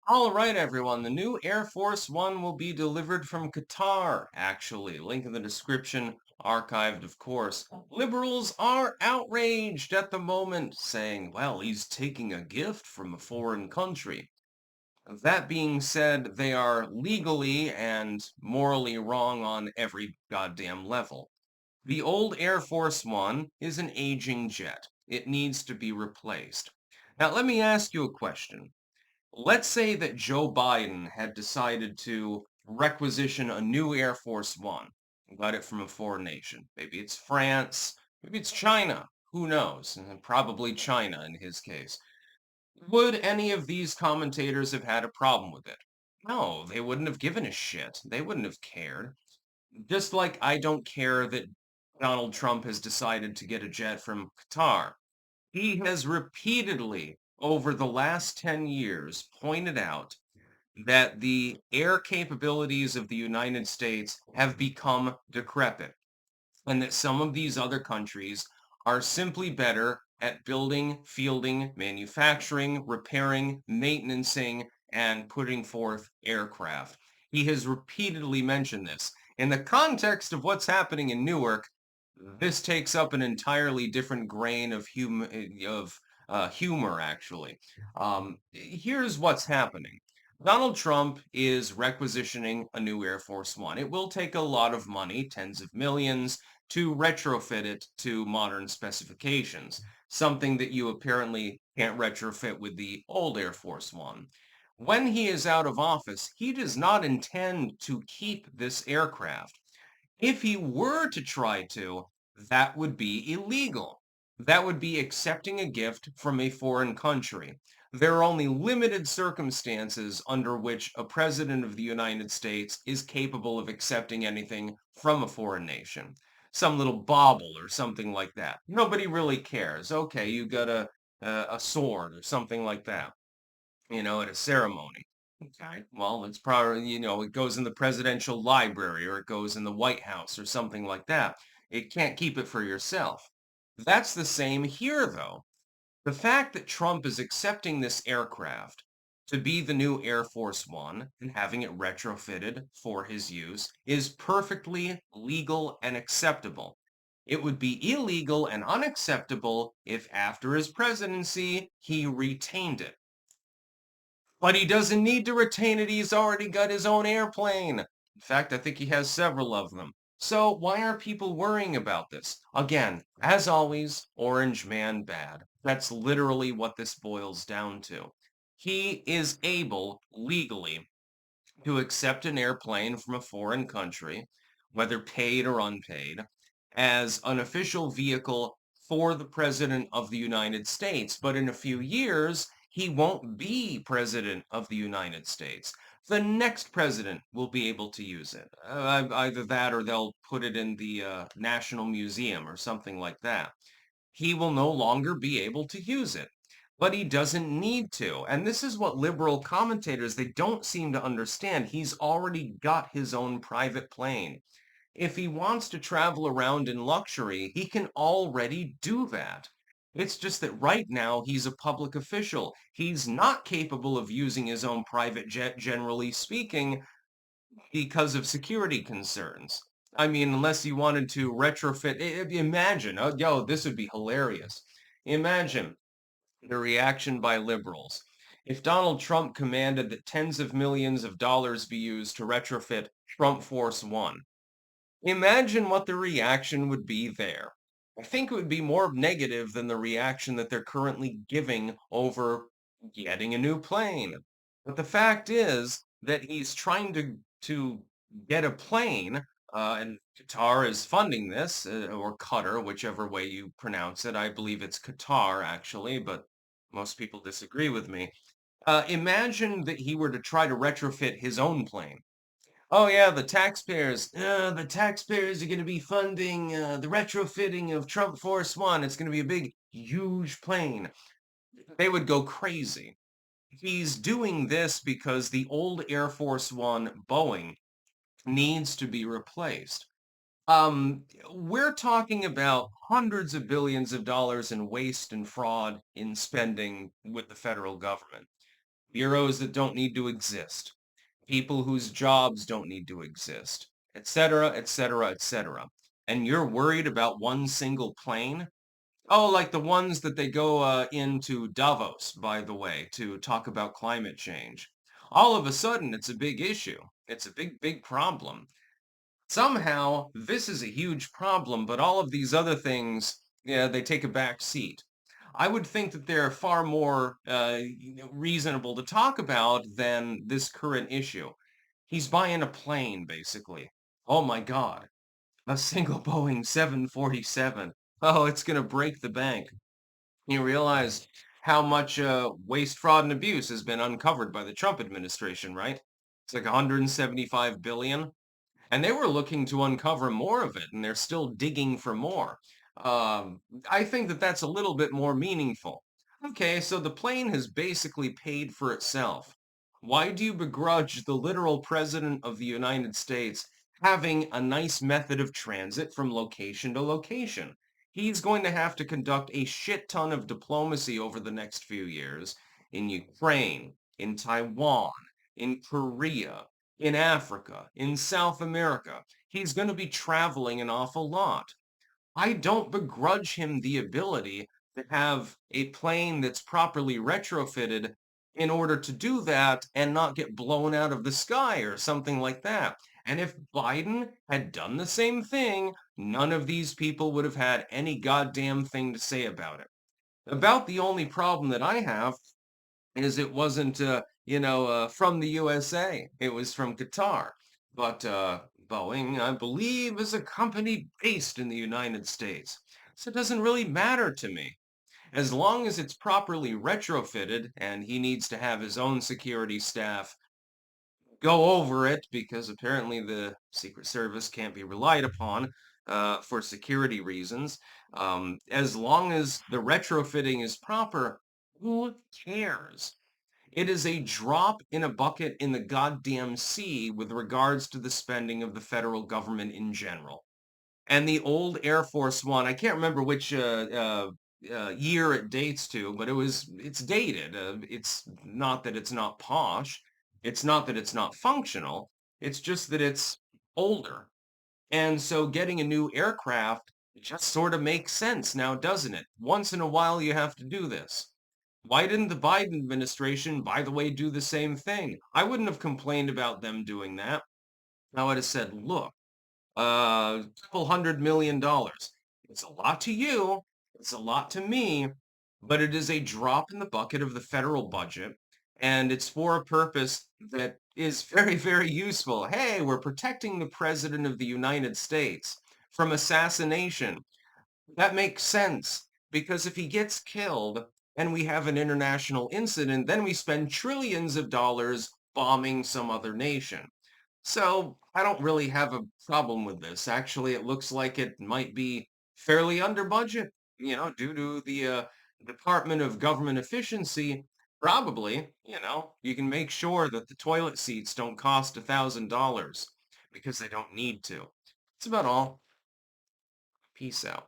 All right, everyone. The new Air Force One will be delivered from Qatar, actually. Link in the description, archived, of course. Liberals are outraged at the moment, saying, well, he's taking a gift from a foreign country. That being said, they are legally and morally wrong on every goddamn level. The old Air Force One is an aging jet. It needs to be replaced. Now, let me ask you a question. Let's say that Joe Biden had decided to requisition a new Air Force One, got it from a foreign nation. Maybe it's France, maybe it's China, who knows? Probably China in his case. Would any of these commentators have had a problem with it? No, they wouldn't have given a shit. They wouldn't have cared. Just like I don't care that Donald Trump has decided to get a jet from Qatar. He has repeatedly, over the last 10 years, pointed out that the air capabilities of the United States have become decrepit, and that some of these other countries are simply better at building, fielding, manufacturing, repairing, maintenancing, and putting forth aircraft. He has repeatedly mentioned this. In the context of what's happening in Newark, this takes up an entirely different grain of humor, actually. Here's what's happening. Donald Trump is requisitioning a new Air Force One. It will take a lot of money, tens of millions, to retrofit it to modern specifications, something that you apparently can't retrofit with the old Air Force One. When he is out of office, he does not intend to keep this aircraft. If he were to try to, that would be illegal. That would be accepting a gift from a foreign country. There are only limited circumstances under which a president of the United States is capable of accepting anything from a foreign nation. Some little bauble or something like that. Nobody really cares. Okay, you got a sword or something like that, at a ceremony. Okay, well, it's probably, it goes in the presidential library or it goes in the White House or something like that. It can't keep it for yourself. That's the same here, though. The fact that Trump is accepting this aircraft to be the new Air Force One and having it retrofitted for his use is perfectly legal and acceptable. It would be illegal and unacceptable if after his presidency he retained it. But he doesn't need to retain it. He's already got his own airplane. In fact, I think he has several of them. So why are people worrying about this? Again, as always, orange man bad. That's literally what this boils down to. He is able, legally, to accept an airplane from a foreign country, whether paid or unpaid, as an official vehicle for the President of the United States. But in a few years, he won't be President of the United States. The next president will be able to use it. Either that or they'll put it in the National Museum or something like that. He will no longer be able to use it. But he doesn't need to. And this is what liberal commentators, they don't seem to understand. He's already got his own private plane. If he wants to travel around in luxury, he can already do that. It's just that right now he's a public official. He's not capable of using his own private jet, generally speaking, because of security concerns. I mean, unless you wanted to retrofit, imagine, oh, yo, this would be hilarious. Imagine the reaction by liberals. If Donald Trump commanded that tens of millions of dollars be used to retrofit Trump Force One, imagine what the reaction would be there. I think it would be more negative than the reaction that they're currently giving over getting a new plane. But the fact is that he's trying to get a plane, and Qatar is funding this, or Qatar, whichever way you pronounce it. I believe it's Qatar, actually, but most people disagree with me. Imagine that he were to try to retrofit his own plane. Oh yeah, the taxpayers are going to be funding the retrofitting of Trump Force One. It's going to be a big, huge plane. They would go crazy. He's doing this because the old Air Force One Boeing needs to be replaced. We're talking about hundreds of billions of dollars in waste and fraud in spending with the federal government. bureaus that don't need to exist, people whose jobs don't need to exist, etc., etc., etc. And you're worried about one single plane? Oh, like the ones that they go into Davos, by the way, to talk about climate change. All of a sudden, it's a big issue. It's a big, big problem. Somehow, this is a huge problem, but all of these other things, yeah, they take a back seat. I would think that they're far more reasonable to talk about than this current issue. He's buying a plane, basically. Oh my God, a single Boeing 747. Oh, it's going to break the bank. You realize how much waste, fraud, and abuse has been uncovered by the Trump administration, right? It's like 175 billion. And they were looking to uncover more of it, and they're still digging for more. I think that that's a little bit more meaningful. Okay, so the plane has basically paid for itself. Why do you begrudge the literal president of the United States having a nice method of transit from location to location? He's going to have to conduct a shit ton of diplomacy over the next few years in Ukraine, in Taiwan, in Korea, in Africa, in South America. He's going to be traveling an awful lot. I don't begrudge him the ability to have a plane that's properly retrofitted in order to do that and not get blown out of the sky or something like that. And if Biden had done the same thing, none of these people would have had any goddamn thing to say about it. About the only problem that I have is it wasn't, from the USA. It was from Qatar. But Boeing, I believe, is a company based in the United States. So it doesn't really matter to me. As long as it's properly retrofitted and he needs to have his own security staff go over it because apparently the Secret Service can't be relied upon for security reasons. As long as the retrofitting is proper, who cares? It is a drop in a bucket in the goddamn sea with regards to the spending of the federal government in general. And the old Air Force One, I can't remember which year it dates to, but it's dated. It's not that it's not posh. It's not that it's not functional. It's just that it's older. And so getting a new aircraft just sort of makes sense now, doesn't it? Once in a while, you have to do this. Why didn't the Biden administration, by the way, do the same thing? I wouldn't have complained about them doing that. I would have said, look, couple $100 million. It's a lot to you. It's a lot to me, but it is a drop in the bucket of the federal budget, and it's for a purpose that is very, very useful. Hey, we're protecting the president of the United States from assassination. That makes sense because if he gets killed and we have an international incident, then we spend trillions of dollars bombing some other nation. So I don't really have a problem with this. Actually, it looks like it might be fairly under budget, due to the Department of Government Efficiency. Probably, you can make sure that the toilet seats don't cost $1,000 because they don't need to. That's about all. Peace out.